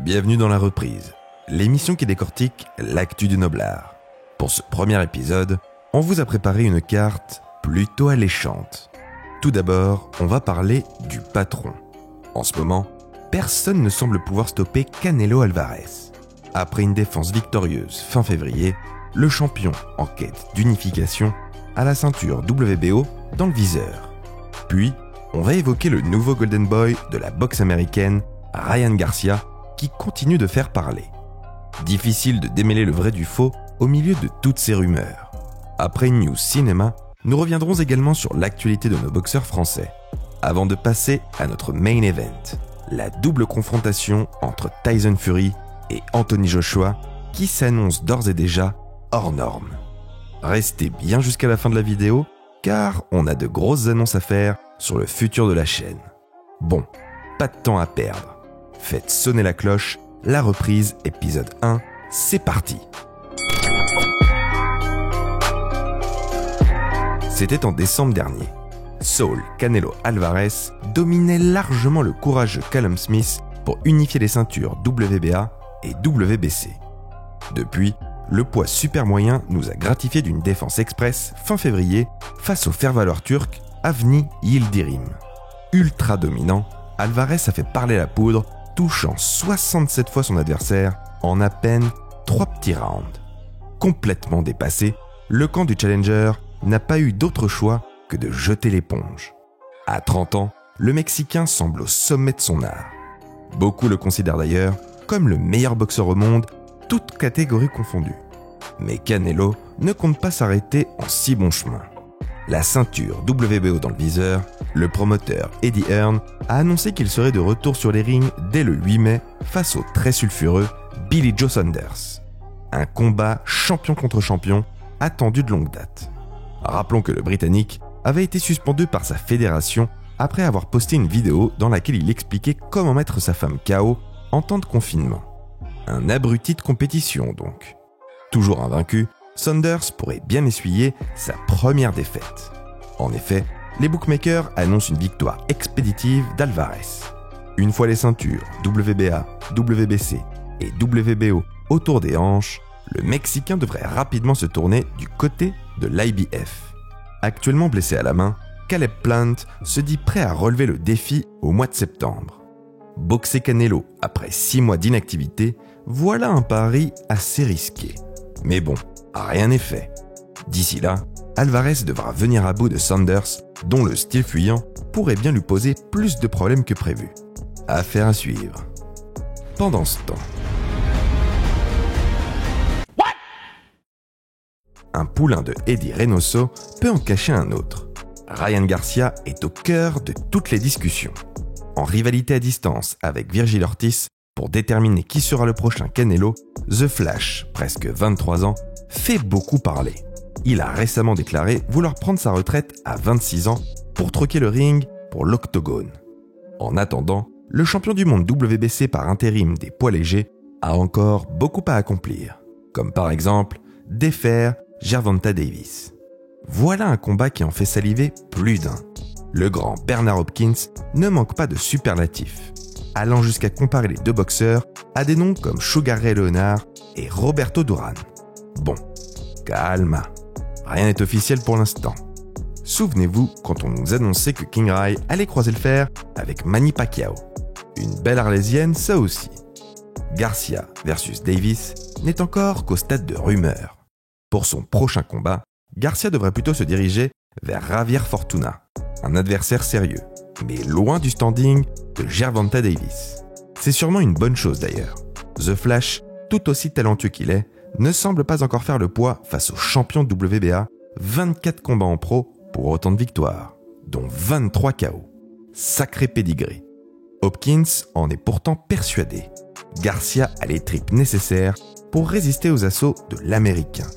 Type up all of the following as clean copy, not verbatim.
Bienvenue dans La Reprise, l'émission qui décortique l'actu du noblard. Pour ce premier épisode, on vous a préparé une carte plutôt alléchante. Tout d'abord, on va parler du patron. En ce moment, personne ne semble pouvoir stopper Canelo Alvarez. Après une défense victorieuse fin février, le champion en quête d'unification a la ceinture WBO dans le viseur. Puis, on va évoquer le nouveau Golden Boy de la boxe américaine, Ryan Garcia, qui continue de faire parler. Difficile de démêler le vrai du faux au milieu de toutes ces rumeurs. Après une news cinéma, nous reviendrons également sur l'actualité de nos boxeurs français, avant de passer à notre main event, la double confrontation entre Tyson Fury et Anthony Joshua, qui s'annonce d'ores et déjà hors norme. Restez bien jusqu'à la fin de la vidéo, car on a de grosses annonces à faire sur le futur de la chaîne. Bon, pas de temps à perdre. Faites sonner la cloche, La Reprise, épisode 1, c'est parti. C'était en décembre dernier. Saul Canelo Alvarez dominait largement le courageux Callum Smith pour unifier les ceintures WBA et WBC. Depuis, le poids super moyen nous a gratifié d'une défense express fin février face au faire-valoir turc Avni Yildirim. Ultra dominant, Alvarez a fait parler la poudre, touchant 67 fois son adversaire en à peine 3 petits rounds. Complètement dépassé, le camp du challenger n'a pas eu d'autre choix que de jeter l'éponge. À 30 ans, le Mexicain semble au sommet de son art. Beaucoup le considèrent d'ailleurs comme le meilleur boxeur au monde, toutes catégories confondues. Mais Canelo ne compte pas s'arrêter en si bon chemin. La ceinture WBO dans le viseur, le promoteur Eddie Hearn a annoncé qu'il serait de retour sur les rings dès le 8 mai face au très sulfureux Billy Joe Saunders. Un combat champion contre champion attendu de longue date. Rappelons que le Britannique avait été suspendu par sa fédération après avoir posté une vidéo dans laquelle il expliquait comment mettre sa femme KO en temps de confinement. Un abruti de compétition donc. Toujours invaincu, Saunders pourrait bien essuyer sa première défaite. En effet, les bookmakers annoncent une victoire expéditive d'Alvarez. Une fois les ceintures WBA, WBC et WBO autour des hanches, le Mexicain devrait rapidement se tourner du côté de l'IBF. Actuellement blessé à la main, Caleb Plant se dit prêt à relever le défi au mois de septembre. Boxer Canelo après 6 mois d'inactivité, voilà un pari assez risqué. Mais bon, rien n'est fait. D'ici là, Alvarez devra venir à bout de Saunders, dont le style fuyant pourrait bien lui poser plus de problèmes que prévu. Affaire à suivre. Pendant ce temps, un poulain de Eddie Reynoso peut en cacher un autre. Ryan Garcia est au cœur de toutes les discussions. En rivalité à distance avec Virgil Ortiz pour déterminer qui sera le prochain Canelo, The Flash, presque 23 ans, fait beaucoup parler. Il a récemment déclaré vouloir prendre sa retraite à 26 ans pour troquer le ring pour l'octogone. En attendant, le champion du monde WBC par intérim des poids légers a encore beaucoup à accomplir, comme par exemple défaire Gervonta Davis. Voilà un combat qui en fait saliver plus d'un. Le grand Bernard Hopkins ne manque pas de superlatifs, allant jusqu'à comparer les deux boxeurs à des noms comme Sugar Ray Leonard et Roberto Duran. Bon, calma, rien n'est officiel pour l'instant. Souvenez-vous quand on nous annonçait que King Ray allait croiser le fer avec Manny Pacquiao. Une belle arlésienne, ça aussi. Garcia versus Davis n'est encore qu'au stade de rumeur. Pour son prochain combat, Garcia devrait plutôt se diriger vers Javier Fortuna, un adversaire sérieux, mais loin du standing de Gervonta Davis. C'est sûrement une bonne chose d'ailleurs. The Flash, tout aussi talentueux qu'il est, ne semble pas encore faire le poids face au champion WBA, 24 combats en pro pour autant de victoires, dont 23 KO. Sacré pédigré. Hopkins en est pourtant persuadé. Garcia a les tripes nécessaires pour résister aux assauts de l'Américain.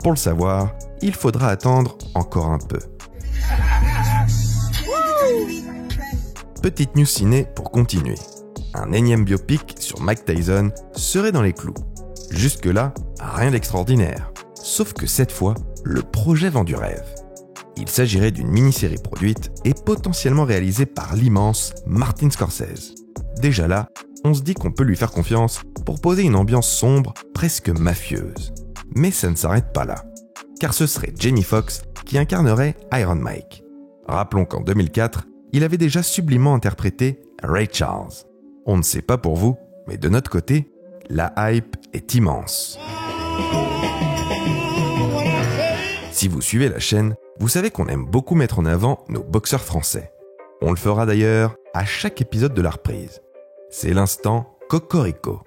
Pour le savoir, il faudra attendre encore un peu. Petite news ciné pour continuer. Un énième biopic sur Mike Tyson serait dans les clous. Jusque-là, rien d'extraordinaire. Sauf que cette fois, le projet vend du rêve. Il s'agirait d'une mini-série produite et potentiellement réalisée par l'immense Martin Scorsese. Déjà là, on se dit qu'on peut lui faire confiance pour poser une ambiance sombre, presque mafieuse. Mais ça ne s'arrête pas là, car ce serait Jamie Foxx qui incarnerait Iron Mike. Rappelons qu'en 2004, il avait déjà sublimement interprété Ray Charles. On ne sait pas pour vous, mais de notre côté, la hype est immense. Si vous suivez la chaîne, vous savez qu'on aime beaucoup mettre en avant nos boxeurs français. On le fera d'ailleurs à chaque épisode de la reprise. C'est l'instant Cocorico.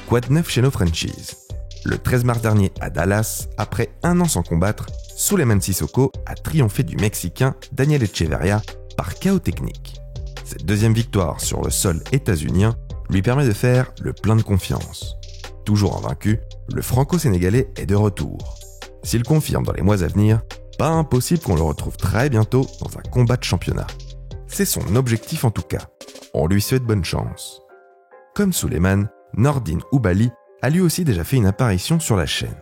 Quoi de neuf chez nos franchises ? Le 13 mars dernier à Dallas, après un an sans combattre, Souleymane Cissokho a triomphé du Mexicain Daniel Echeverria par KO technique. Cette deuxième victoire sur le sol états-unien lui permet de faire le plein de confiance. Toujours invaincu, le franco-sénégalais est de retour. S'il confirme dans les mois à venir, pas impossible qu'on le retrouve très bientôt dans un combat de championnat. C'est son objectif en tout cas. On lui souhaite bonne chance. Comme Souleymane, Nordine Oubaly a lui aussi déjà fait une apparition sur la chaîne.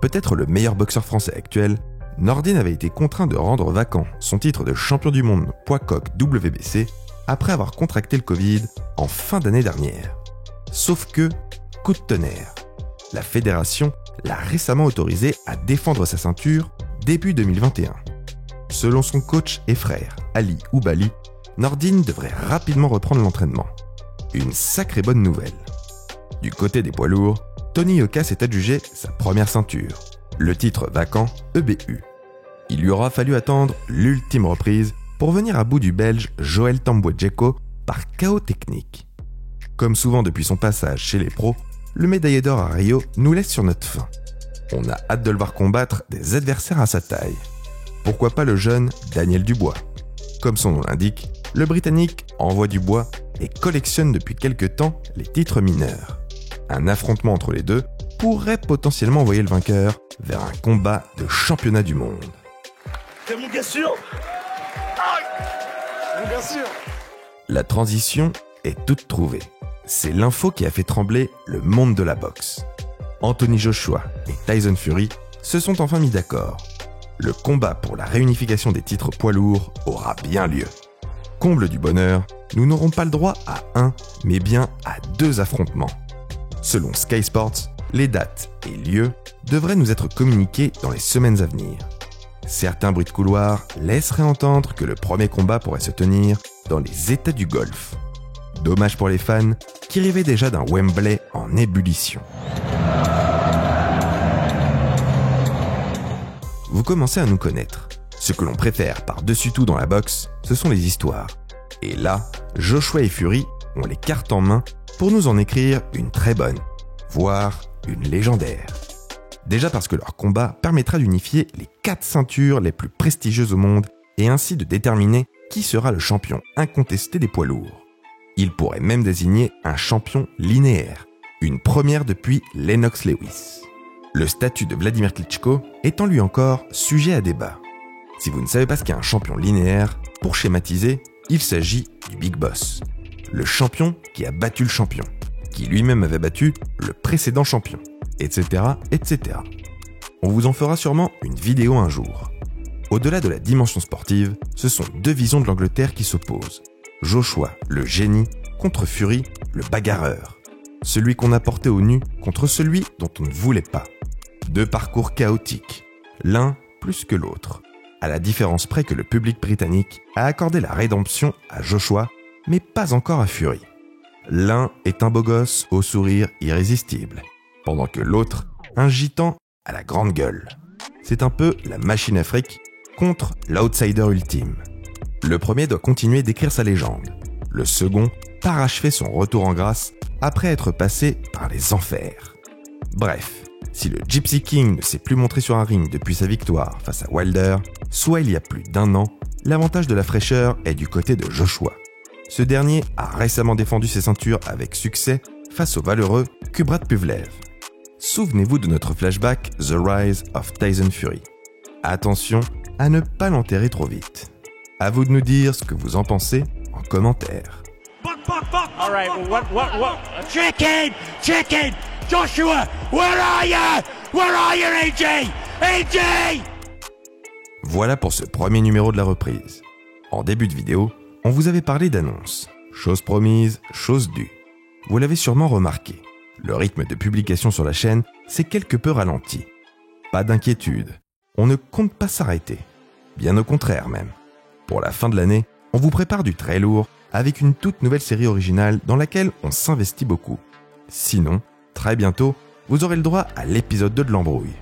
Peut-être le meilleur boxeur français actuel, Nordine avait été contraint de rendre vacant son titre de champion du monde poids coq WBC après avoir contracté le Covid en fin d'année dernière. Sauf que, coup de tonnerre, la fédération l'a récemment autorisé à défendre sa ceinture début 2021. Selon son coach et frère, Ali Oubaly, Nordine devrait rapidement reprendre l'entraînement. Une sacrée bonne nouvelle. Du côté des poids lourds, Tony Yoka s'est adjugé sa première ceinture, le titre vacant EBU. Il lui aura fallu attendre l'ultime reprise pour venir à bout du Belge Joël Tambouedjeko par KO technique. Comme souvent depuis son passage chez les pros, le médaillé d'or à Rio nous laisse sur notre faim. On a hâte de le voir combattre des adversaires à sa taille. Pourquoi pas le jeune Daniel Dubois ? Comme son nom l'indique, le Britannique envoie du bois et collectionne depuis quelque temps les titres mineurs. Un affrontement entre les deux pourrait potentiellement envoyer le vainqueur vers un combat de championnat du monde. C'est mon gars sûr ? Mon gars sûr ! La transition est toute trouvée. C'est l'info qui a fait trembler le monde de la boxe. Anthony Joshua et Tyson Fury se sont enfin mis d'accord. Le combat pour la réunification des titres poids lourds aura bien lieu. Comble du bonheur, nous n'aurons pas le droit à un, mais bien à 2 affrontements. Selon Sky Sports, les dates et lieux devraient nous être communiqués dans les semaines à venir. Certains bruits de couloir laisseraient entendre que le premier combat pourrait se tenir dans les États du Golfe. Dommage pour les fans qui rêvaient déjà d'un Wembley en ébullition. Vous commencez à nous connaître. Ce que l'on préfère par-dessus tout dans la boxe, ce sont les histoires. Et là, Joshua et Fury ont les cartes en main pour nous en écrire une très bonne, voire une légendaire. Déjà parce que leur combat permettra d'unifier les 4 ceintures les plus prestigieuses au monde et ainsi de déterminer qui sera le champion incontesté des poids lourds. Il pourrait même désigner un champion linéaire, une première depuis Lennox Lewis. Le statut de Vladimir Klitschko étant lui encore sujet à débat. Si vous ne savez pas ce qu'est un champion linéaire, pour schématiser, il s'agit du Big Boss. Le champion qui a battu le champion, qui lui-même avait battu le précédent champion, etc., etc. On vous en fera sûrement une vidéo un jour. Au-delà de la dimension sportive, ce sont 2 visions de l'Angleterre qui s'opposent. Joshua, le génie, contre Fury, le bagarreur. Celui qu'on a porté au nu contre celui dont on ne voulait pas. 2 parcours chaotiques, l'un plus que l'autre. À la différence près que le public britannique a accordé la rédemption à Joshua, mais pas encore à Fury. L'un est un beau gosse au sourire irrésistible, pendant que l'autre, un gitan à la grande gueule. C'est un peu la machine à fric contre l'outsider ultime. Le premier doit continuer d'écrire sa légende. Le second parachever son retour en grâce après être passé par les enfers. Bref, si le Gypsy King ne s'est plus montré sur un ring depuis sa victoire face à Wilder, soit il y a plus d'1 an, l'avantage de la fraîcheur est du côté de Joshua. Ce dernier a récemment défendu ses ceintures avec succès face au valeureux Kubrat Pulev. Souvenez-vous de notre flashback The Rise of Tyson Fury. Attention à ne pas l'enterrer trop vite. À vous de nous dire ce que vous en pensez en commentaire. All right, well, what? Chicken! Joshua, where are you, AJ? AJ! Voilà pour ce premier numéro de la reprise. En début de vidéo, on vous avait parlé d'annonces. Chose promise, chose due. Vous l'avez sûrement remarqué, le rythme de publication sur la chaîne s'est quelque peu ralenti. Pas d'inquiétude, on ne compte pas s'arrêter. Bien au contraire même. Pour la fin de l'année, on vous prépare du très lourd avec une toute nouvelle série originale dans laquelle on s'investit beaucoup. Sinon, très bientôt, vous aurez le droit à l'épisode 2 de l'embrouille.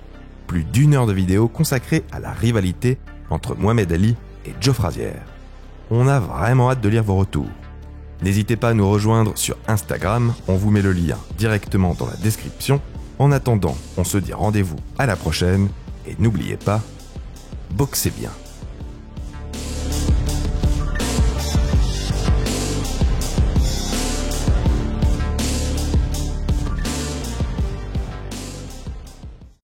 Plus d'1 heure de vidéo consacrée à la rivalité entre Mohamed Ali et Joe Frazier. On a vraiment hâte de lire vos retours. N'hésitez pas à nous rejoindre sur Instagram, on vous met le lien directement dans la description. En attendant, on se dit rendez-vous à la prochaine et n'oubliez pas, boxez bien.